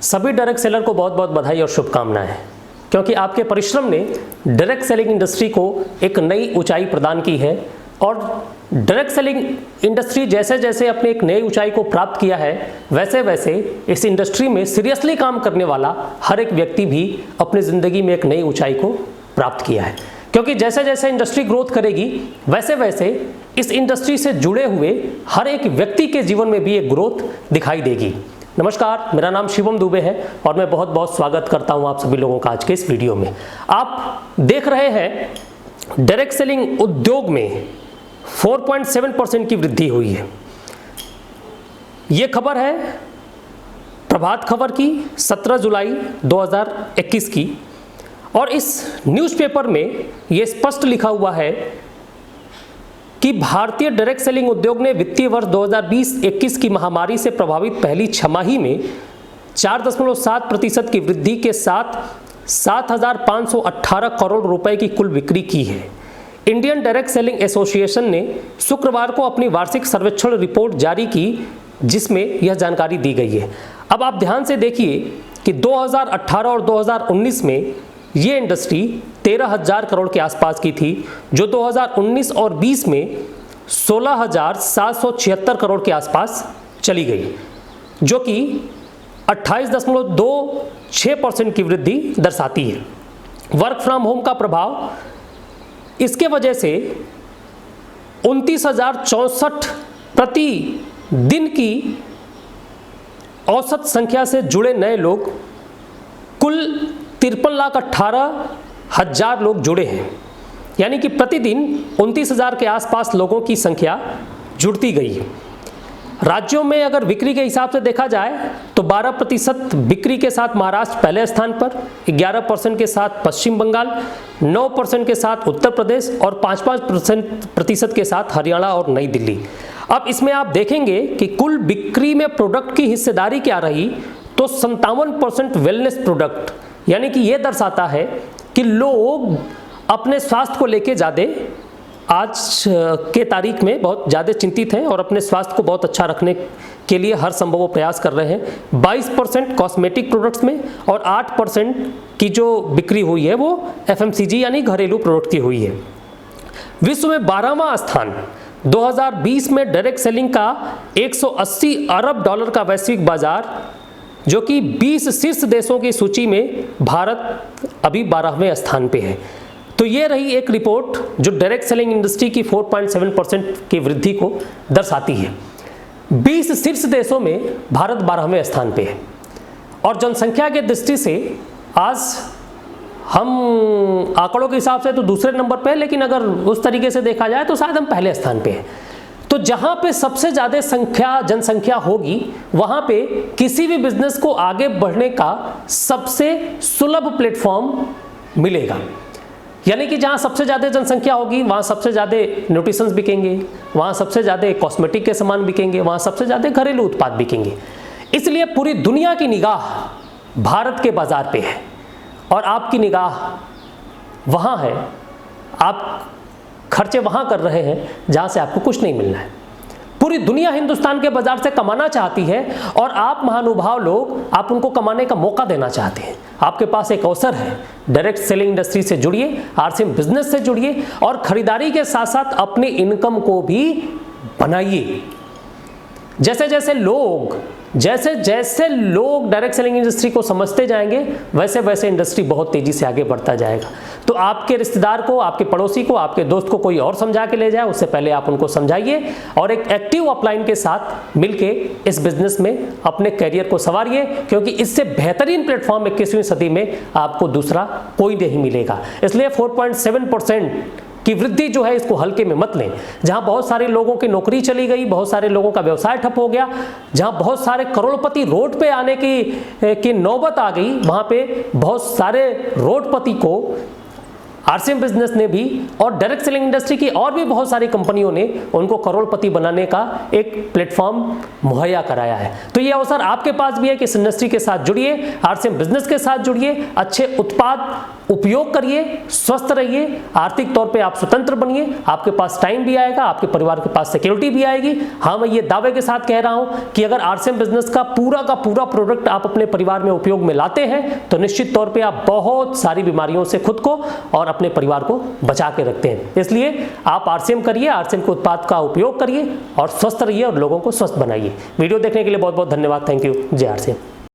सभी direct seller को बहुत बहुत बधाई और शुभकामनाएं, क्योंकि आपके परिश्रम ने डायरेक्ट सेलिंग इंडस्ट्री को एक नई ऊंचाई प्रदान की है। और डायरेक्ट सेलिंग इंडस्ट्री जैसे जैसे अपने एक नई ऊंचाई को प्राप्त किया है, वैसे वैसे इस इंडस्ट्री में सीरियसली काम करने वाला हर एक व्यक्ति भी अपनी ज़िंदगी में एक नई ऊंचाई को प्राप्त किया है। क्योंकि जैसे जैसे इंडस्ट्री ग्रोथ करेगी, वैसे वैसे इस इंडस्ट्री से जुड़े हुए हर एक व्यक्ति के जीवन में भी एक ग्रोथ दिखाई देगी। नमस्कार, मेरा नाम शिवम दुबे है और मैं बहुत बहुत स्वागत करता हूं आप सभी लोगों का आज के इस वीडियो में। आप देख रहे हैं डायरेक्ट सेलिंग उद्योग में 4.7% की वृद्धि हुई है। ये खबर है प्रभात खबर की 17 जुलाई 2021 की, और इस न्यूज़पेपर में ये स्पष्ट लिखा हुआ है कि भारतीय डायरेक्ट सेलिंग उद्योग ने वित्तीय वर्ष 2020-21 की महामारी से प्रभावित पहली छमाही में 4.7% की वृद्धि के साथ 7,518 करोड़ रुपए की कुल बिक्री की है। इंडियन डायरेक्ट सेलिंग एसोसिएशन ने शुक्रवार को अपनी वार्षिक सर्वेक्षण रिपोर्ट जारी की, जिसमें यह जानकारी दी गई है। अब आप ध्यान से देखिए कि 2018 और 2019 में ये इंडस्ट्री 13,000 करोड़ के आसपास की थी, जो 2019 और 20 में 16,776 करोड़ के आसपास चली गई, जो कि 28.26% की वृद्धि दर्शाती है। वर्क फ्रॉम होम का प्रभाव, इसके वजह से 29,064 प्रति दिन की औसत संख्या से जुड़े नए लोग, कुल 53,18,000 लोग जुड़े हैं। यानी कि प्रतिदिन 29,000 के आसपास लोगों की संख्या जुड़ती गई है। राज्यों में अगर बिक्री के हिसाब से देखा जाए तो 12% बिक्री के साथ महाराष्ट्र पहले स्थान पर, 11% के साथ पश्चिम बंगाल, 9% के साथ उत्तर प्रदेश और 5% के साथ हरियाणा और नई दिल्ली। अब इसमें आप देखेंगे कि कुल बिक्री में प्रोडक्ट की हिस्सेदारी क्या रही, तो 57% वेलनेस प्रोडक्ट, यानी कि यह दर्शाता है कि लोग अपने स्वास्थ्य को लेके ज़्यादा आज के तारीख में बहुत ज़्यादा चिंतित हैं और अपने स्वास्थ्य को बहुत अच्छा रखने के लिए हर संभव प्रयास कर रहे हैं। 22% कॉस्मेटिक प्रोडक्ट्स में और 8% की जो बिक्री हुई है वो FMCG यानी घरेलू प्रोडक्ट की हुई है। विश्व में 12वां स्थान 2020 में डायरेक्ट सेलिंग का 180 अरब डॉलर का वैश्विक बाजार, जो कि 20 शीर्ष देशों की सूची में भारत अभी 12वें स्थान पे है। तो ये रही एक रिपोर्ट जो डायरेक्ट सेलिंग इंडस्ट्री की 4.7% की वृद्धि को दर्शाती है। 20 शीर्ष देशों में भारत 12वें स्थान पे है, और जनसंख्या के दृष्टि से आज हम आंकड़ों के हिसाब से तो दूसरे नंबर पे है, लेकिन अगर उस तरीके से देखा जाए तो शायद हम पहले स्थान पे हैं। तो जहाँ पे सबसे ज़्यादा जनसंख्या होगी, वहाँ पे किसी भी बिजनेस को आगे बढ़ने का सबसे सुलभ प्लेटफॉर्म मिलेगा। यानी कि जहाँ सबसे ज़्यादा जनसंख्या होगी, वहाँ सबसे ज़्यादा न्यूट्रिशंस बिकेंगे, वहाँ सबसे ज़्यादा कॉस्मेटिक के सामान बिकेंगे, वहाँ सबसे ज़्यादा घरेलू उत्पाद बिकेंगे। इसलिए पूरी दुनिया की निगाह भारत के बाज़ार पे है और आपकी निगाह वहाँ है। आप खर्चे वहाँ कर रहे हैं जहाँ से आपको कुछ नहीं मिलना है। पूरी दुनिया हिंदुस्तान के बाजार से कमाना चाहती है और आप महानुभाव लोग, आप उनको कमाने का मौका देना चाहते हैं। आपके पास एक अवसर है, डायरेक्ट सेलिंग इंडस्ट्री से जुड़िए, RCM बिजनेस से जुड़िए और खरीदारी के साथ साथ अपने इनकम को भी बनाइए। जैसे जैसे लोग डायरेक्ट सेलिंग इंडस्ट्री को समझते जाएंगे, वैसे वैसे इंडस्ट्री बहुत तेजी से आगे बढ़ता जाएगा। तो आपके रिश्तेदार को, आपके पड़ोसी को, आपके दोस्त को कोई और समझा के ले जाए, उससे पहले आप उनको समझाइए और एक एक्टिव अपलाइन के साथ मिलके इस बिजनेस में अपने करियर को संवारिए, क्योंकि इससे बेहतरीन प्लेटफॉर्म 21वीं सदी में आपको दूसरा कोई नहीं मिलेगा। इसलिए 4.7% की वृद्धि जो है, इसको हल्के में मत लें। जहां बहुत सारे लोगों की नौकरी चली गई, बहुत सारे लोगों का व्यवसाय ठप हो गया, जहां बहुत सारे करोड़पति रोड पे आने की नौबत आ गई, वहां पे बहुत सारे रोडपति को RCM बिजनेस ने भी और डायरेक्ट सेलिंग इंडस्ट्री की और भी बहुत सारी कंपनियों ने उनको करोड़पति बनाने का एक प्लेटफॉर्म मुहैया कराया है। तो ये अवसर आपके पास भी है कि इस इंडस्ट्री के साथ जुड़िए, RCM बिजनेस के साथ जुड़िए, अच्छे उत्पाद उपयोग करिए, स्वस्थ रहिए, आर्थिक तौर पे आप स्वतंत्र बनिए, आपके पास टाइम भी आएगा, आपके परिवार के पास सिक्योरिटी भी आएगी। हाँ, मैं ये दावे के साथ कह रहा हूं कि अगर आरसीएम बिजनेस का पूरा प्रोडक्ट आप अपने परिवार में उपयोग में लाते हैं तो निश्चित तौर पे आप बहुत सारी बीमारियों से खुद को और अपने परिवार को बचा के रखते हैं। इसलिए आप आरसीएम करिए, आरसीएम के उत्पाद का उपयोग करिए और स्वस्थ रहिए और लोगों को स्वस्थ बनाइए। वीडियो देखने के लिए बहुत बहुत धन्यवाद। Thank you. जय आरसीएम।